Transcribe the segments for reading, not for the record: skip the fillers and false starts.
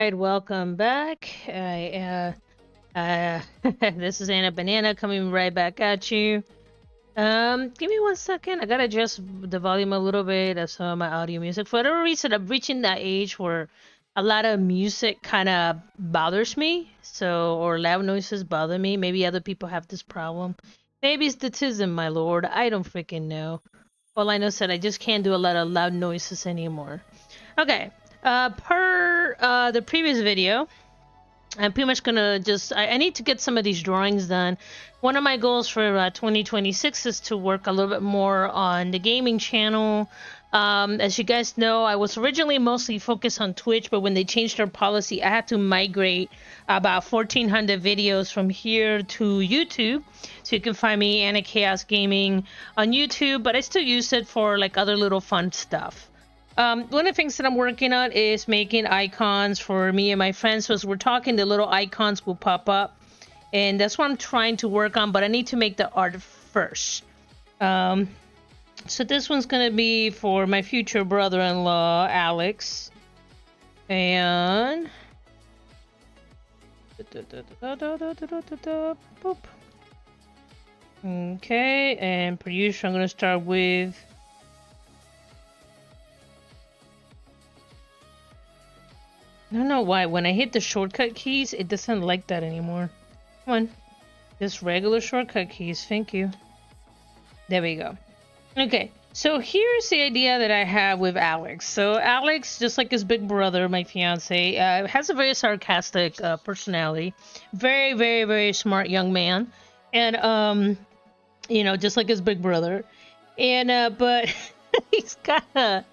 Right, welcome back. This is Anna Banana coming right back at you. Give me 1 second. I gotta adjust the volume a little bit of some of my audio music. For whatever reason, I'm reaching that age where a lot of music kind of bothers me. Or loud noises bother me. Maybe other people have this problem. Maybe it's the tism, my lord. I don't freaking know. All I know is that I just can't do a lot of loud noises anymore. Okay. Per the previous video, I'm pretty much gonna I need to get some of these drawings done. One of my goals for 2026 is to work a little bit more on the gaming channel. As you guys know, I was originally mostly focused on Twitch, but when they changed their policy, I had to migrate about 1,400 videos from here to YouTube. So you can find me, Anna Chaos Gaming, on YouTube, but I still use it for like other little fun stuff. One of the things that I'm working on is making icons for me and my friends. So as we're talking, the little icons will pop up. And that's what I'm trying to work on, but I need to make the art first. So this one's going to be for my future brother-in-law, Alex. And... Boop. Okay, and producer, I'm going to start with... I don't know why. When I hit the shortcut keys, it doesn't like that anymore. Come on. Just regular shortcut keys. Thank you. There we go. Okay. So here's the idea that I have with Alex. So Alex, just like his big brother, my fiance, has a very sarcastic personality. Very, very, very smart young man. And, just like his big brother. And, but he's got a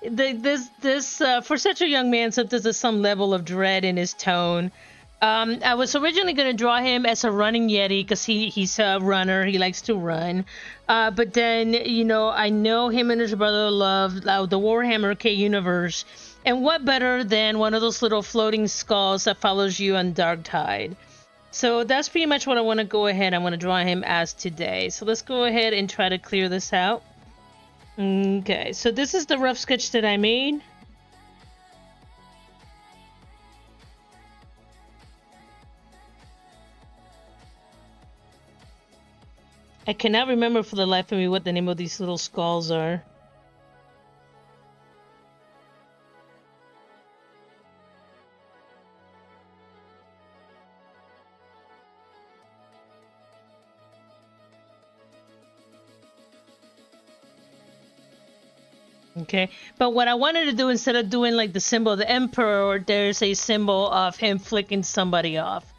this for such a young man, so there's some level of dread in his tone. I was originally going to draw him as a running yeti because he's a runner. He likes to run. But then, I know him and his brother love the Warhammer K universe. And what better than one of those little floating skulls that follows you on Dark Tide? So that's pretty much what I want to go ahead. I want to draw him as today. So let's go ahead and try to clear this out. Okay, so this is the rough sketch that I made. I cannot remember for the life of me what the name of these little skulls are. Okay, but what I wanted to do, instead of doing like the symbol of the emperor, there's a symbol of him flicking somebody off.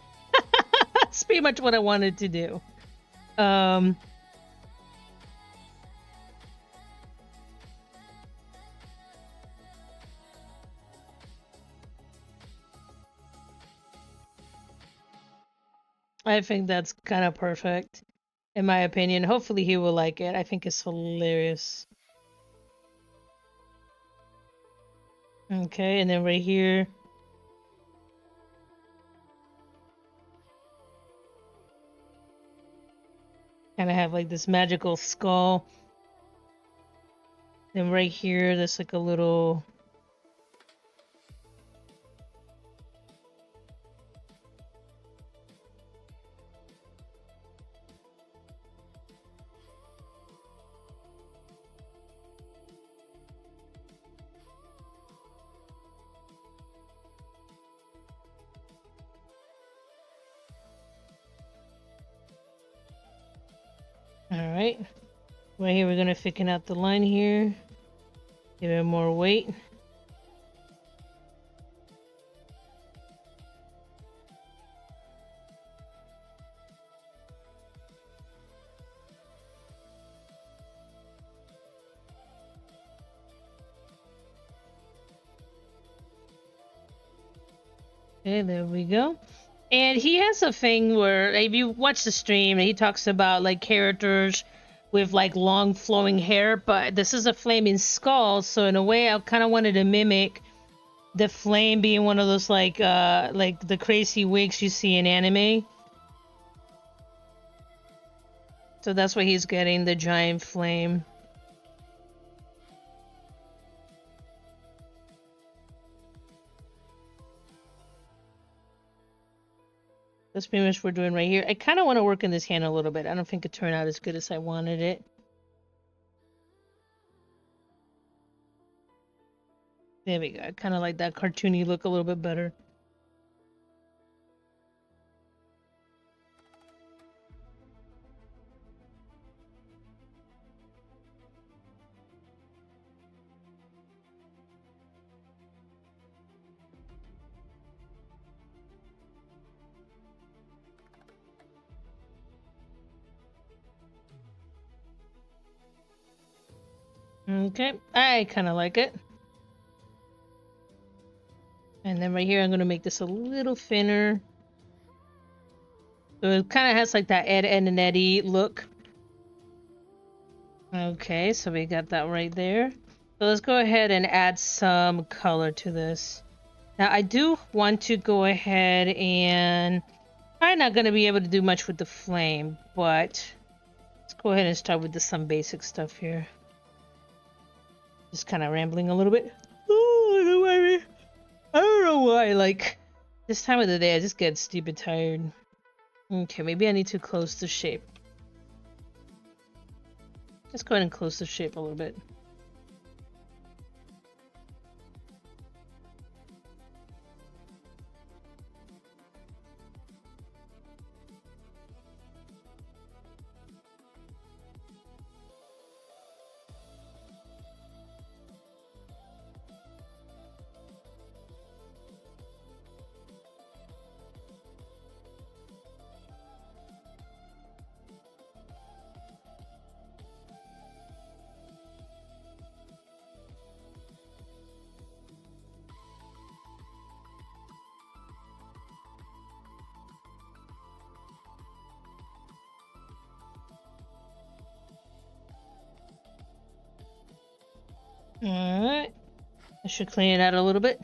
That's pretty much what I wanted to do. I think that's kind of perfect, in my opinion. Hopefully he will like it. I think it's hilarious. Okay, and then right here. Kind of have like this magical skull. Then right here, there's like a little... Alright. Right here, we're going to thicken out the line here. Give it more weight. Okay, there we go. And he has a thing where, if you watch the stream, he talks about like characters with like long flowing hair, but this is a flaming skull, so in a way I kind of wanted to mimic the flame being one of those like the crazy wigs you see in anime. So that's why he's getting the giant flame. That's pretty much what we're doing right here. I kind of want to work in this hand a little bit. I don't think it turned out as good as I wanted it. There we go. I kind of like that cartoony look a little bit better. Okay, I kind of like it. And then right here, I'm going to make this a little thinner. So it kind of has like that Ed, Ed and Eddie look. Okay, so we got that right there. So let's go ahead and add some color to this. Now I do want to go ahead and... I'm not going to be able to do much with the flame, but let's go ahead and start with some basic stuff here. Just kind of rambling a little bit. Oh, I don't know why, like, this time of the day I just get stupid tired. Okay, maybe I need to close the shape. Let's go ahead and close the shape a little bit. Alright. I should clean it out a little bit.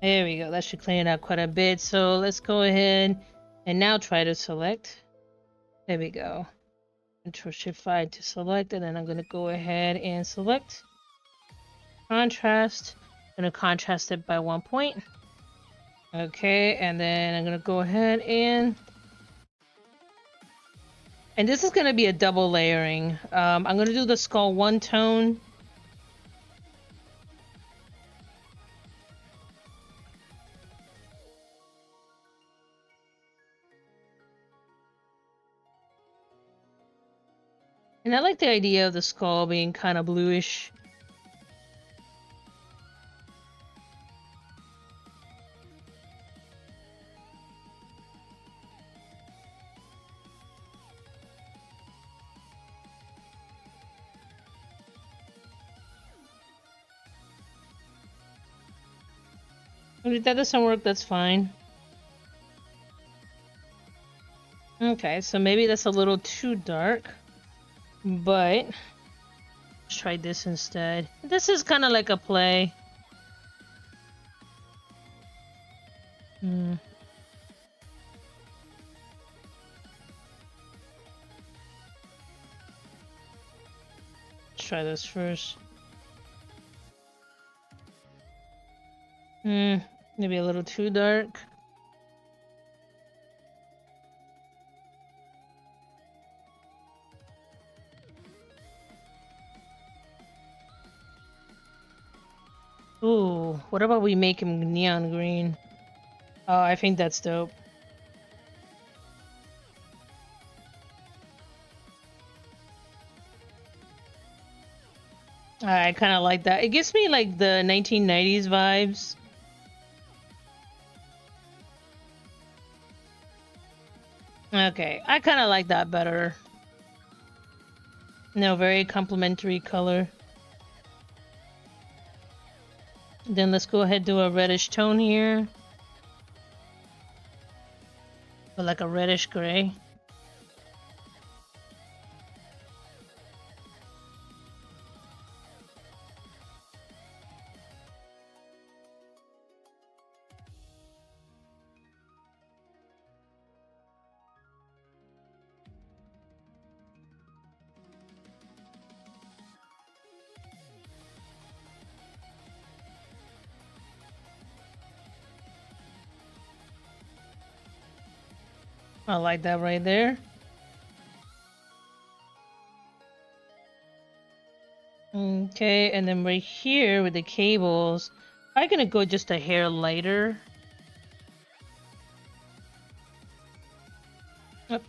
There we go. That should clean it out quite a bit. So let's go ahead and now try to select. There we go. Control Shift 5 to select, and then I'm going to go ahead and select contrast. I'm going to contrast it by 1 point. Okay, and then I'm going to go ahead and this is going to be a double layering. I'm going to do the skull one tone. And I like the idea of the skull being kind of bluish. If that doesn't work, that's fine. Okay, so maybe that's a little too dark, but let's try this instead. This is kind of like a play. Let's try this first. Maybe a little too dark. Ooh, what about we make him neon green? Oh, I think that's dope. I kind of like that. It gives me like the 1990s vibes. Okay, I kind of like that better. No, very complementary color. Then let's go ahead and do a reddish tone here. But like a reddish gray. I like that right there. Okay, and then right here with the cables, I'm gonna go just a hair lighter. Yep.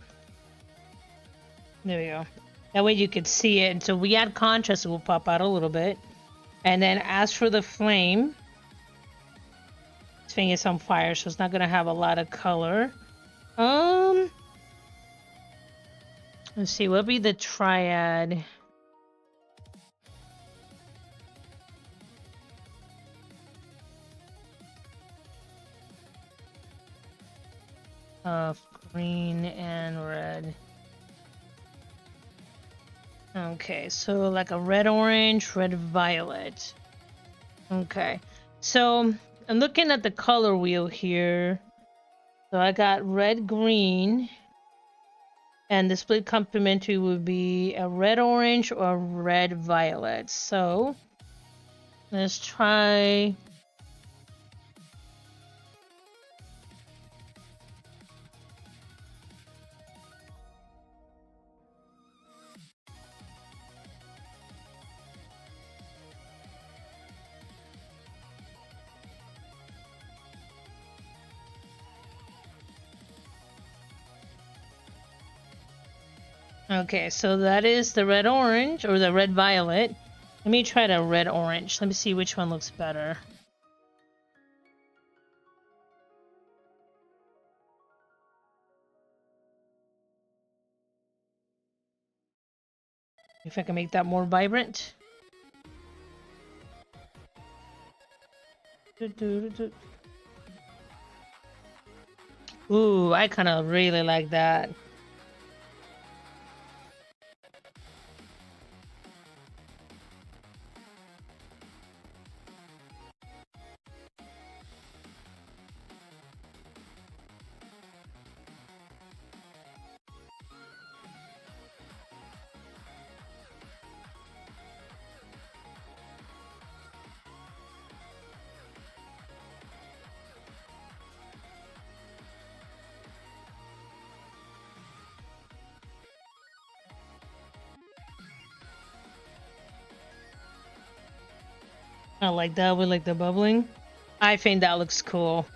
There we go. That way you could see it. And so we add contrast, it will pop out a little bit. And then as for the flame, this thing is on fire, so it's not gonna have a lot of color. Let's see, what'll be the triad? Of green and red. Okay, so like a red orange, red violet. Okay, so I'm looking at the color wheel here. So I got red green, and the split complementary would be a red orange or red violet. So let's try. Okay, so that is the red orange or the red violet. Let me try the red orange. Let me see which one looks better. If I can make that more vibrant. Ooh, I kind of really like that. I like that with like the bubbling. I think that looks cool.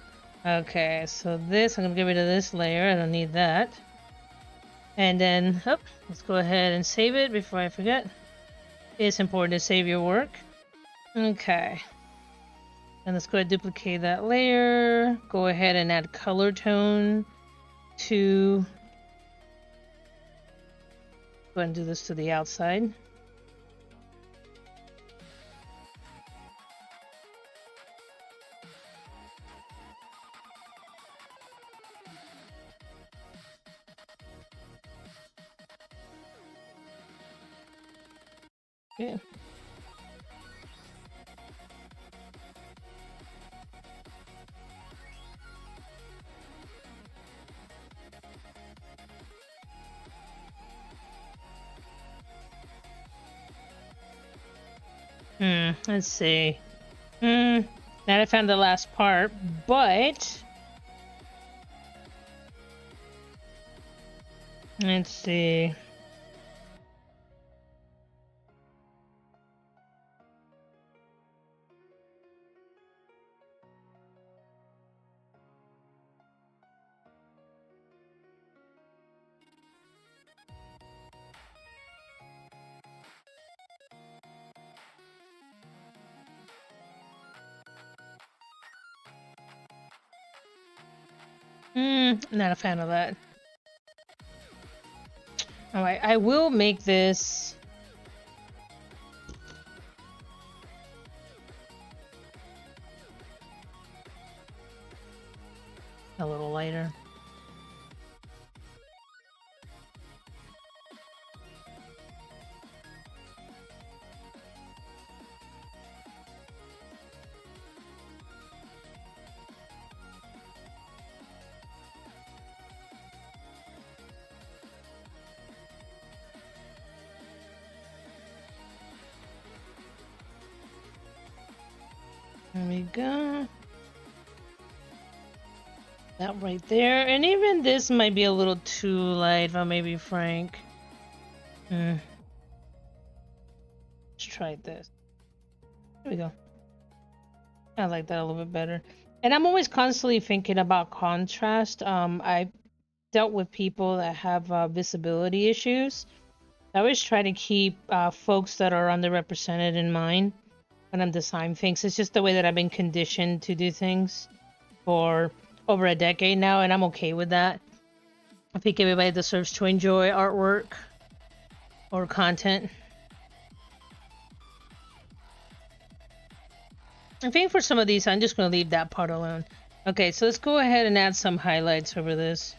Okay, so this, I'm gonna get rid of this layer. I don't need that. And then, let's go ahead and save it before I forget. It's important to save your work. Okay. And let's go ahead and duplicate that layer. Go ahead and add color tone to... Go ahead and do this to the outside. Okay. Let's see. Now I found the last part, but... Let's see. Not a fan of that. Alright, I will make this... a little lighter. There we go. That right there. And even this might be a little too light, if I may be frank. Let's try this. There we go. I like that a little bit better. And I'm always constantly thinking about contrast. I dealt with people that have visibility issues. I always try to keep folks that are underrepresented in mind when I'm designing things. It's just the way that I've been conditioned to do things for over a decade now, and I'm okay with that. I think everybody deserves to enjoy artwork or content. I think for some of these, I'm just going to leave that part alone. Okay, so let's go ahead and add some highlights over this.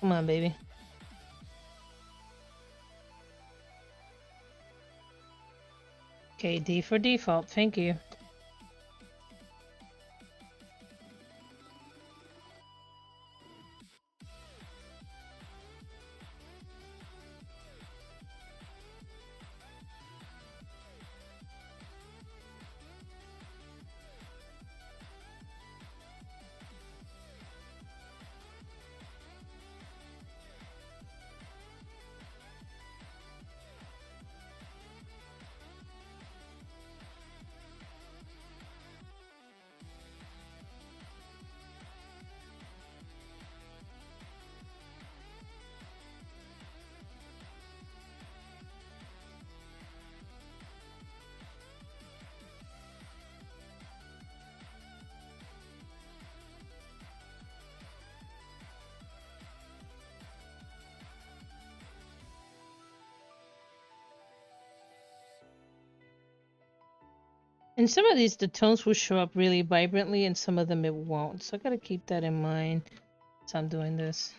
Come on, baby. Okay, D for default. Thank you. In some of these, the tones will show up really vibrantly, and some of them it won't. So I gotta keep that in mind as I'm doing this.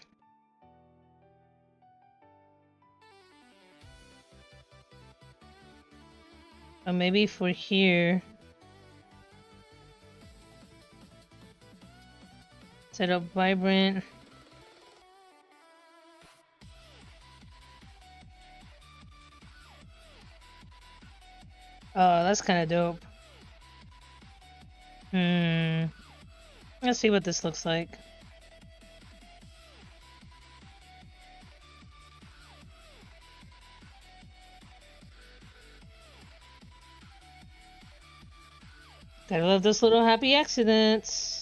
Or maybe for here, set up vibrant. Oh, that's kind of dope. Let's see what this looks like. Gotta love those little happy accidents.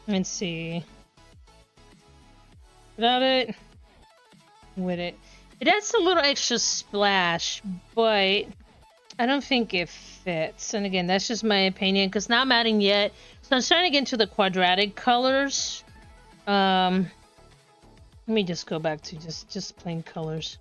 Let's see. Without it, with it. It adds a little extra splash, but I don't think it fits. And again, that's just my opinion, because now I'm adding yet. So I'm starting to get into the quadratic colors. Let me just go back to just plain colors.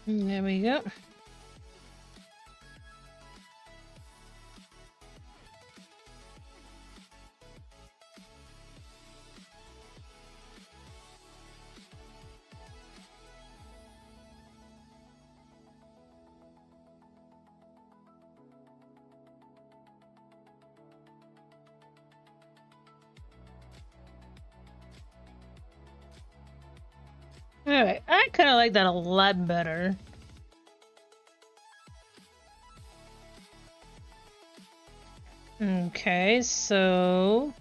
There we go. Alright, I kind of like that a lot better. Okay, so...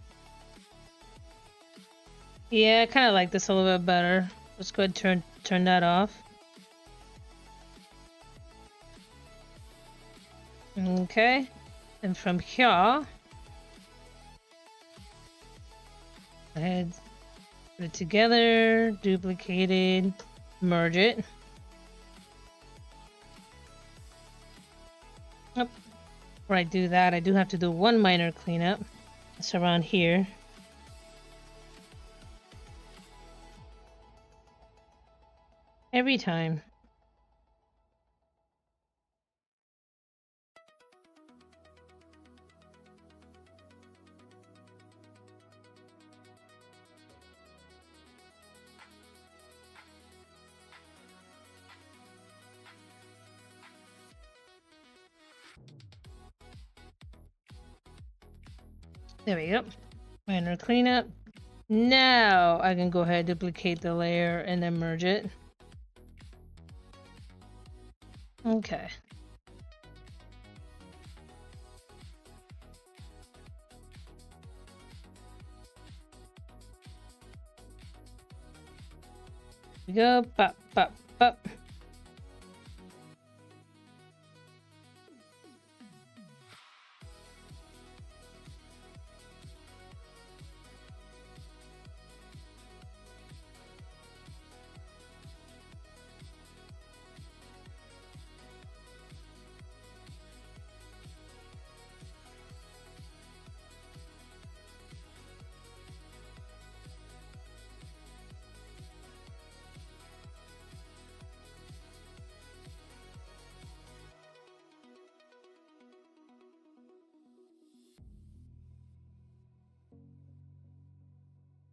yeah, I kind of like this a little bit better. Let's go ahead and turn that off. Okay, and from here... go ahead, put it together, duplicate it, merge it. Oh, before I do that, I do have to do one minor cleanup. It's around here. Every time. There we go. Minor cleanup. Now I can go ahead and duplicate the layer and then merge it. Okay. Here we go. Pop, pop, pop.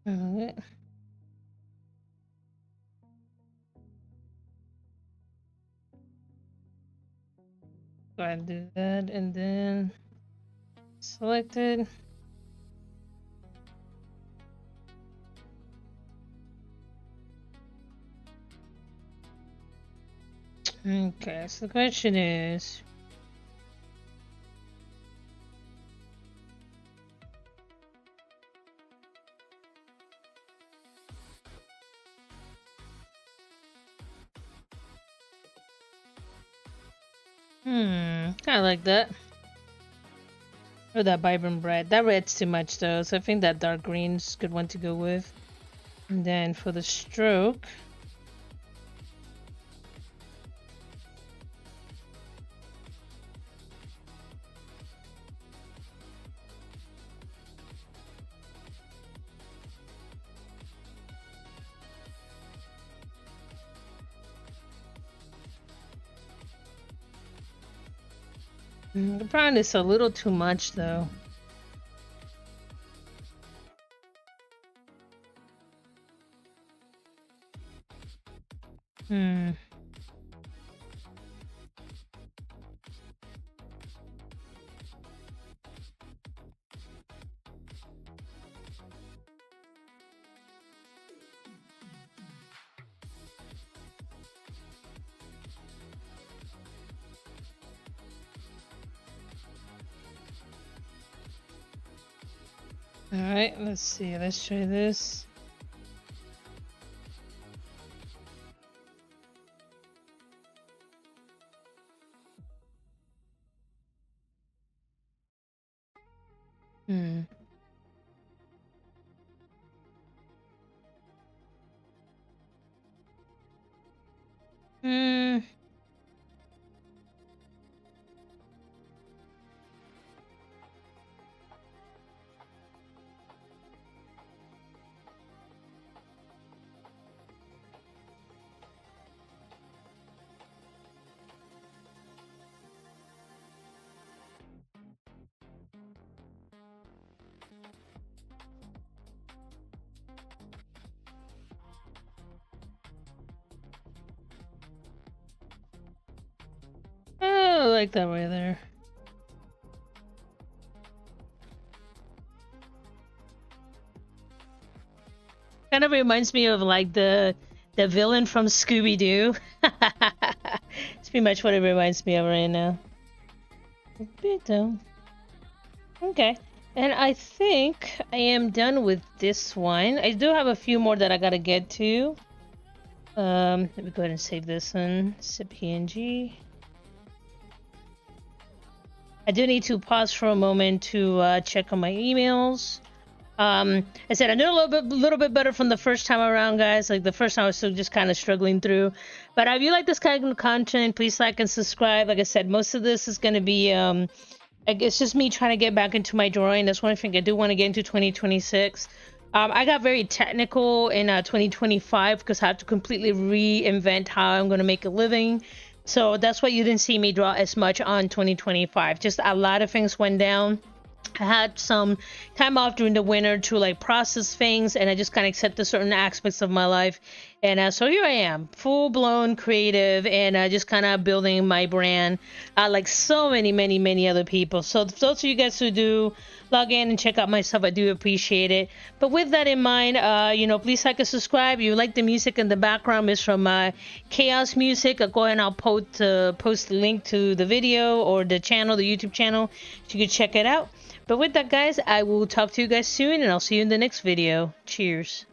Okay. Go ahead and do that and then select it. Okay, so the question is... kind of like that. Or that vibrant red. That red's too much though, so I think that dark green's a good one to go with. And then for the stroke... the brown is a little too much though. Alright, let's see. Let's try this. Hmm. like that right there. Kind of reminds me of like the villain from Scooby-Doo. It's pretty much what it reminds me of right now. Okay. And I think I am done with this one. I do have a few more that I gotta get to. Let me go ahead and save this one. It's a PNG. I do need to pause for a moment to check on my emails. I said I did a little bit better from the first time around, guys. Like the first time I was still just kind of struggling through. But if you like this kind of content, please like and subscribe. Like I said, most of this is gonna be it's just me trying to get back into my drawing. That's one thing I do want to get into 2026. I got very technical in 2025 because I have to completely reinvent how I'm going to make a living. So that's why you didn't see me draw as much on 2025. Just a lot of things went down. I had some time off during the winter to like process things, and I just kind of accepted certain aspects of my life. And so here I am, full-blown creative, and just kind of building my brand, like so many other people. So those of you guys who do log in and check out my stuff, I do appreciate it. But with that in mind, you know, please like and subscribe. If you like the music in the background, is from Khayos Music. I'll go ahead and I'll post the link to the video or the channel, the YouTube channel, so you can check it out. But with that, guys, I will talk to you guys soon, and I'll see you in the next video. Cheers.